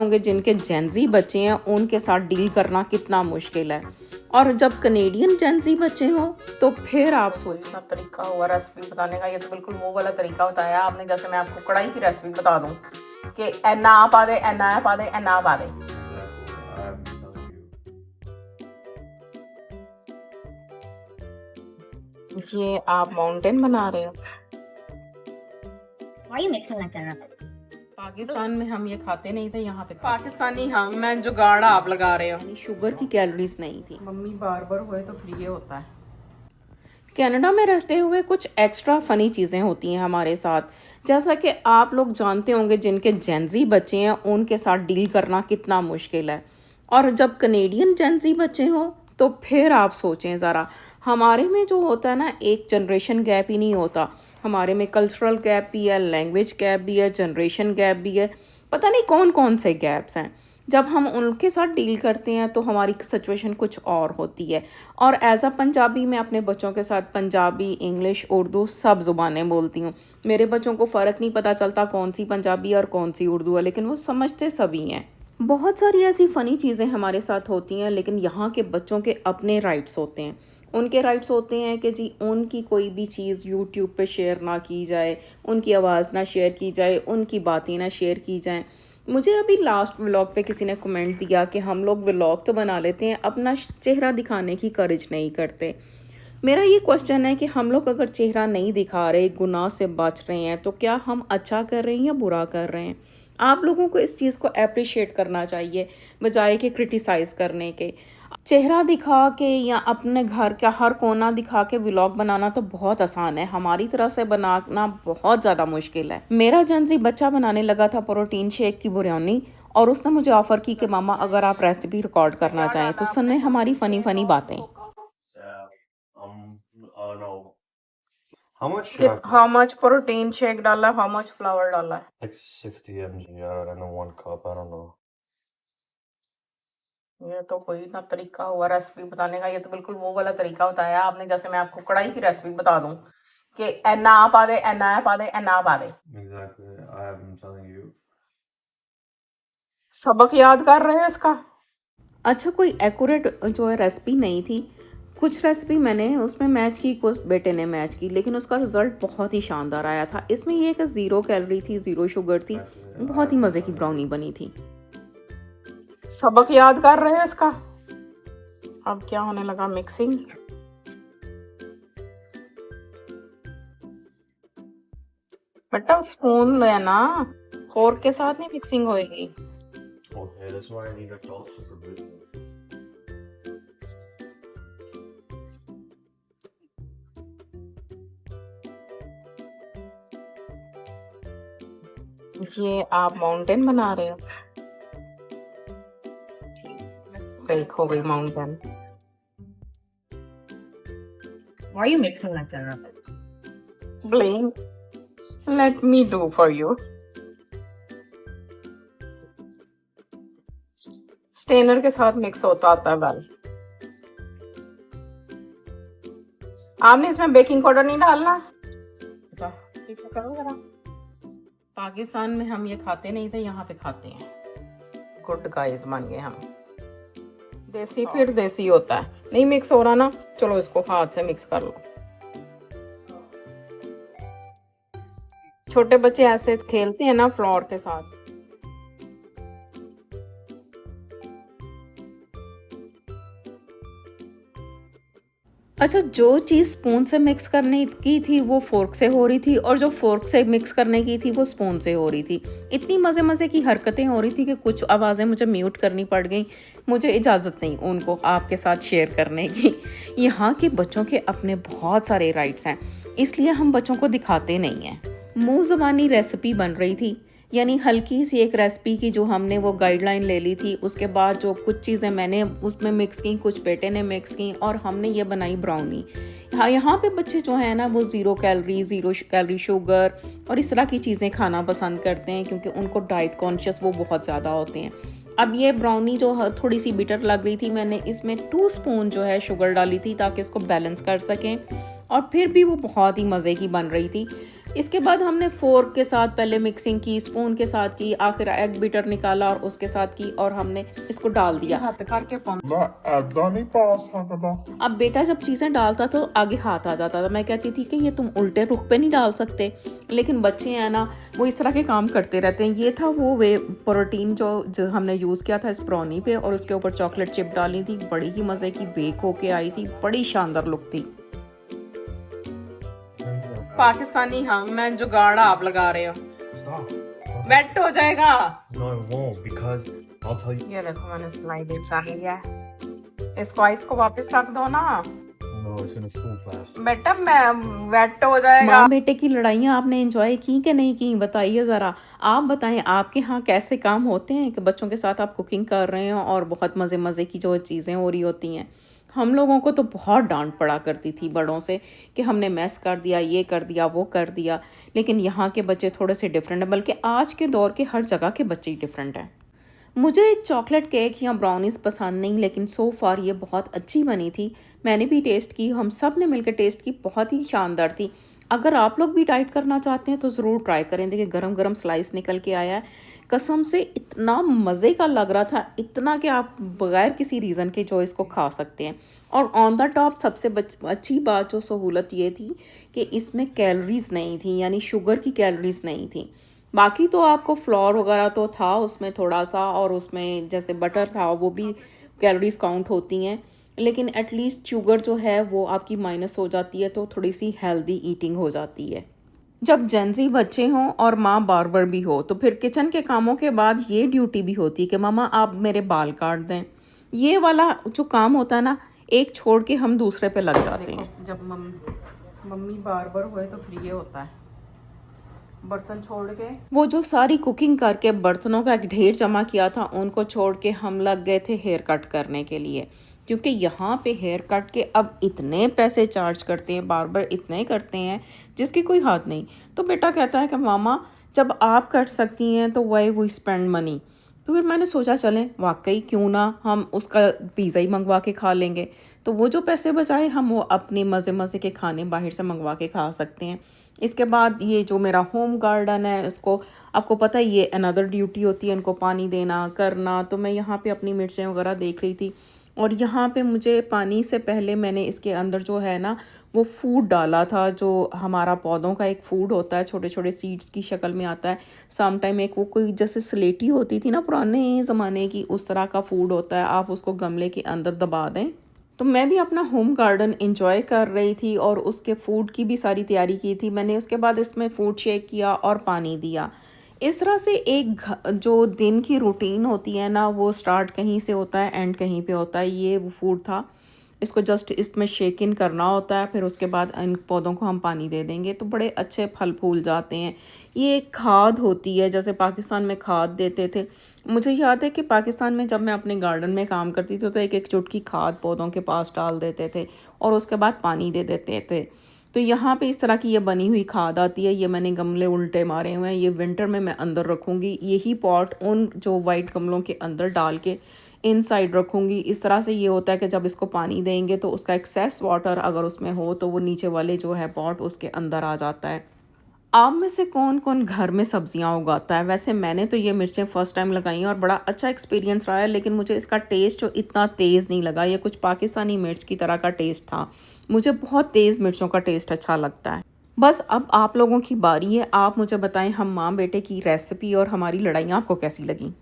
होंगे जिनके जेनजी बच्चे हैं उनके साथ डील करना कितना मुश्किल है। और जब कनेडियन जेनजी बच्चे हों तो फिर आप सोचना तरीका हुआ रेसिपी बताने का। ये तो बिल्कुल वो वाला तरीका बताया आपने, जैसे मैं आपको कढ़ाई की रेसिपी बता दूं कि एना पा दे, एना पा दे, एना पा दे। ये आप माउंटेन बना रहे हो? Why are you mixing like that? Pakistan में हम ये खाते नहीं थे, यहाँ पे पाकिस्तानी हम, मैं जुगाड़ आप लगा रहे हो। शुगर की कैलोरीज नहीं थी। मम्मी बार बार हुए तो फिर ये होता है। कनाडा में रहते हुए कुछ एक्स्ट्रा फ़नी चीज़ें होती हैं हमारे साथ, जैसा कि आप लोग जानते होंगे जिनके जेनजी बच्चे हैं उनके साथ डील करना कितना मुश्किल है। और जब कनेडियन जेनजी बच्चे हों तो फिर आप सोचें ज़रा, हमारे में जो होता है ना, एक जनरेशन गैप ही नहीं होता, हमारे में कल्चरल गैप भी है, लैंग्वेज गैप भी है, जनरेशन गैप भी है, पता नहीं कौन कौन से गैप्स हैं। जब हम उनके साथ डील करते हैं तो हमारी सिचुएशन कुछ और होती है। और एज़ अ पंजाबी मैं अपने बच्चों के साथ पंजाबी, इंग्लिश, उर्दू सब ज़ुबानें बोलती हूँ। मेरे बच्चों को फ़र्क नहीं पता चलता कौन सी पंजाबी और कौन सी उर्दू है, लेकिन वो समझते सभी हैं। बहुत सारी ऐसी फ़नी चीज़ें हमारे साथ होती हैं, लेकिन यहाँ के बच्चों के अपने राइट्स होते हैं। उनके राइट्स होते हैं कि जी उनकी कोई भी चीज़ यूट्यूब पे शेयर ना की जाए, उनकी आवाज़ ना शेयर की जाए, उनकी बातें ना शेयर की जाएं। मुझे अभी लास्ट व्लॉग पे किसी ने कमेंट दिया कि हम लोग व्लॉग तो बना लेते हैं, अपना चेहरा दिखाने की करेज नहीं करते। मेरा ये क्वेश्चन है कि हम लोग अगर चेहरा नहीं दिखा रहे, गुनाह से बच रहे हैं, तो क्या हम अच्छा कर रहे हैं या बुरा कर रहे हैं? आप लोगों को इस चीज़ को अप्रिशिएट करना चाहिए बजाय कि क्रिटिसाइज़ करने के। चेहरा दिखा के या अपने घर का हर कोना दिखा के व्लॉग बनाना तो बहुत आसान है, हमारी तरह से बनाना बहुत ज़्यादा मुश्किल है। मेरा जेनजी बच्चा बनाने लगा था प्रोटीन शेक की बिरयानी, और उसने मुझे ऑफ़र की कि मामा अगर आप रेसिपी रिकॉर्ड करना चाहें तो सुनने हमारी फ़नी फ़नी बातें। No. How much? How much protein shake डाला, हाउ मच फ्लावर डाला है? Like 60 mg. I don't know, 1 cup. I don't know. ये तो कोई ना तरीका हुआ रेसिपी बताने का। ये तो बिल्कुल वो वाला तरीका बताया आपने, जैसे मैं आपको कढ़ाई की रेसिपी बता दूं कि एना पा दे, एना पा दे, एना पा दे। Exactly. I'm telling you. सबक याद कर रहे हैं इसका। अच्छा, कोई एक्यूरेट जो है रेसिपी नहीं थी। कुछ रेसिपी मैंने उसमें मैच की, कुछ बेटे ने मैच की, लेकिन उसका रिजल्ट बहुत ही शानदार आया था। इसमें ये कि 0 कैलोरी थी, 0 शुगर थी, बहुत ही मज़े की ब्राउनी बनी थी। सबक याद कर रहे हैं इसका। अब क्या होने लगा, मिक्सिंग। बेटा स्पून लेना, फोर्क के साथ नहीं मिक्सिंग होएगी। Okay, that's why I need adult supervision. ये आप माउंटेन बना रहे हो? ब्रेक हो गई mountain. Why are you mixing like that? Blame. Let me do for you. स्टेनर के साथ मिक्स होता आता है वेल। आपने इसमें बेकिंग पाउडर नहीं डालना। अच्छा, पीछे करो जरा। पाकिस्तान में हम ये खाते नहीं थे, यहाँ पे खाते हैं। गुड गाइस बन गए हम। देसी फिर देसी होता है। नहीं मिक्स हो रहा ना, चलो इसको हाथ से मिक्स कर लो। छोटे बच्चे ऐसे खेलते हैं ना फ्लोर के साथ। अच्छा, जो चीज़ स्पून से मिक्स करने की थी वो फोर्क से हो रही थी, और जो फोर्क से मिक्स करने की थी वो स्पून से हो रही थी। इतनी मज़े मज़े की हरकतें हो रही थी कि कुछ आवाज़ें मुझे म्यूट करनी पड़ गई। मुझे इजाज़त नहीं उनको आपके साथ शेयर करने की। यहाँ के बच्चों के अपने बहुत सारे राइट्स हैं, इसलिए हम बच्चों को दिखाते नहीं हैं। मुँह ज़बानी रेसिपी बन रही थी, यानी हल्की सी एक रेसिपी की जो हमने वो गाइडलाइन ले ली थी। उसके बाद जो कुछ चीज़ें मैंने उसमें मिक्स की, कुछ बेटे ने मिक्स की, और हमने ये बनाई ब्राउनी। हाँ, यहाँ पे बच्चे जो हैं ना वो 0 कैलोरी, 0 कैलोरी शुगर और इस तरह की चीज़ें खाना पसंद करते हैं, क्योंकि उनको डाइट कॉन्शियस वो बहुत ज़्यादा होते हैं। अब ये ब्राउनी जो थोड़ी सी बिटर लग रही थी, मैंने इसमें 2 स्पून जो है शुगर डाली थी ताकि इसको बैलेंस कर सकें, और फिर भी वो बहुत ही मज़े की बन रही थी। इसके बाद हमने फोर्क के साथ पहले मिक्सिंग की, स्पून के साथ की, आखिर एग बीटर निकाला और उसके साथ की और हमने इसको डाल दिया। हाथ करके मैं ऐदा नहीं पा सकता। अब बेटा जब चीज़ें डालता तो आगे हाथ आ जाता था। मैं कहती थी कि ये तुम उल्टे रुख पे नहीं डाल सकते, लेकिन बच्चे हैं ना, वो इस तरह के काम करते रहते हैं। ये था वो वे प्रोटीन जो हमने यूज़ किया था इस ब्राउनी पे, और उसके ऊपर चॉकलेट चिप डाली थी। बड़ी ही मज़े की बेक होके आई थी, बड़ी शानदार लुक थी। पाकिस्तानी हाँ, मैं जुगाड़ आप लगा रहे हो, Stop. वेट हो जाएगा। No, it won't because I'll tell you. ये देखो मैंने स्लाइडिंग कर लिया है, इसको आइस को वापस रख दो ना No, it's gonna cool fast. बेटा, मैं वेट हो जाएगा। माँ बेटे की लड़ाइयाँ आपने एंजॉय की कि नहीं की, बताइए ज़रा। आप बताएं आपके यहाँ कैसे काम होते हैं कि बच्चों के साथ आप कुकिंग कर रहे हो और बहुत मज़े मज़े की जो चीज़ें हो रही होती हैं। हम लोगों को तो बहुत डांट पड़ा करती थी बड़ों से कि हमने मैस कर दिया, ये कर दिया, वो कर दिया। लेकिन यहाँ के बच्चे थोड़े से डिफरेंट हैं, बल्कि आज के दौर के हर जगह के बच्चे ही डिफरेंट हैं। मुझे चॉकलेट केक या ब्राउनीज़ पसंद नहीं, लेकिन सो फार ये बहुत अच्छी बनी थी। मैंने भी टेस्ट की, हम सब ने मिलकर टेस्ट की, बहुत ही शानदार थी। अगर आप लोग भी डाइट करना चाहते हैं तो ज़रूर ट्राई करें। देखिए गरम गरम स्लाइस निकल के आया है, कसम से इतना मज़े का लग रहा था, इतना कि आप बगैर किसी रीज़न के जो इसको खा सकते हैं। और ऑन द टॉप सबसे अच्छी बात जो सहूलत ये थी कि इसमें कैलोरीज़ नहीं थी, यानी शुगर की कैलोरीज़ नहीं थी। बाकी तो आपको फ्लोर वगैरह तो था उसमें थोड़ा सा, और उसमें जैसे बटर था वो भी कैलोरीज काउंट होती हैं, लेकिन एटलीस्ट शुगर जो है वो आपकी माइनस हो जाती है, तो थोड़ी सी हेल्दी ईटिंग हो जाती है। जब जेंजी बच्चे हों और माँ बार्बर भी हो तो फिर किचन के कामों के बाद ये ड्यूटी भी होती है कि मामा आप मेरे बाल काट दें। ये वाला जो काम होता है ना, एक छोड़ के हम दूसरे पे लग जाते हैं। जब मम्मी बार्बर हुए तो फिर ये होता है, बर्तन छोड़ के वो जो सारी कुकिंग करके बर्तनों का एक ढेर जमा किया था उनको छोड़ के हम लग गए थे हेयर कट करने के लिए, क्योंकि यहाँ पे हेयर कट के अब इतने पैसे चार्ज करते हैं, बार्बर इतने करते हैं जिसकी कोई हद नहीं। तो बेटा कहता है कि मामा जब आप कर सकती हैं तो वाई वी स्पेंड मनी। तो फिर मैंने सोचा चलें वाकई क्यों ना हम उसका पिज़्ज़ा ही मंगवा के खा लेंगे, तो वो जो पैसे बचाए हम वो अपने मज़े मज़े के खाने बाहर से मंगवा के खा सकते हैं। इसके बाद ये जो मेरा होम गार्डन है उसको, आपको पता है ये अनदर ड्यूटी होती है, इनको पानी देना करना। तो मैं यहाँ पे अपनी मिर्चें वगैरह देख रही थी, और यहाँ पे मुझे पानी से पहले मैंने इसके अंदर जो है ना वो फूड डाला था, जो हमारा पौधों का एक फूड होता है, छोटे छोटे सीड्स की शक्ल में आता है। सम टाइम एक वो कोई जैसे स्लेटी होती थी ना पुराने ज़माने की, उस तरह का फूड होता है, आप उसको गमले के अंदर दबा दें। तो मैं भी अपना होम गार्डन इंजॉय कर रही थी और उसके फूड की भी सारी तैयारी की थी मैंने। उसके बाद इसमें फूड शेक किया और पानी दिया। इस तरह से एक जो दिन की रूटीन होती है ना, वो स्टार्ट कहीं से होता है एंड कहीं पे होता है। ये वो फूड था, इसको जस्ट इसमें शेक इन करना होता है, फिर उसके बाद इन पौधों को हम पानी दे देंगे तो बड़े अच्छे फल फूल जाते हैं। ये एक खाद होती है, जैसे पाकिस्तान में खाद देते थे। मुझे याद है कि पाकिस्तान में जब मैं अपने गार्डन में काम करती थी तो एक एक चुटकी खाद पौधों के पास डाल देते थे और उसके बाद पानी दे देते थे। तो यहाँ पे इस तरह की ये बनी हुई खाद आती है। ये मैंने गमले उल्टे मारे हुए हैं, ये विंटर में मैं अंदर रखूँगी। यही पॉट उन जो वाइट गमलों के अंदर डाल के इनसाइड रखूँगी। इस तरह से ये होता है कि जब इसको पानी देंगे तो उसका एक्सेस वाटर अगर उसमें हो तो वो नीचे वाले जो है पॉट उसके अंदर आ जाता है। आप में से कौन कौन घर में सब्जियां उगाता है? वैसे मैंने तो ये मिर्चें फ़र्स्ट टाइम लगाई और बड़ा अच्छा एक्सपीरियंस रहा है, लेकिन मुझे इसका टेस्ट जो इतना तेज़ नहीं लगा। ये कुछ पाकिस्तानी मिर्च की तरह का टेस्ट था। मुझे बहुत तेज़ मिर्चों का टेस्ट अच्छा लगता है। बस अब आप लोगों की बारी है, आप मुझे बताएं हम माँ बेटे की रेसिपी और हमारी लड़ाइयाँ आपको कैसी लगी।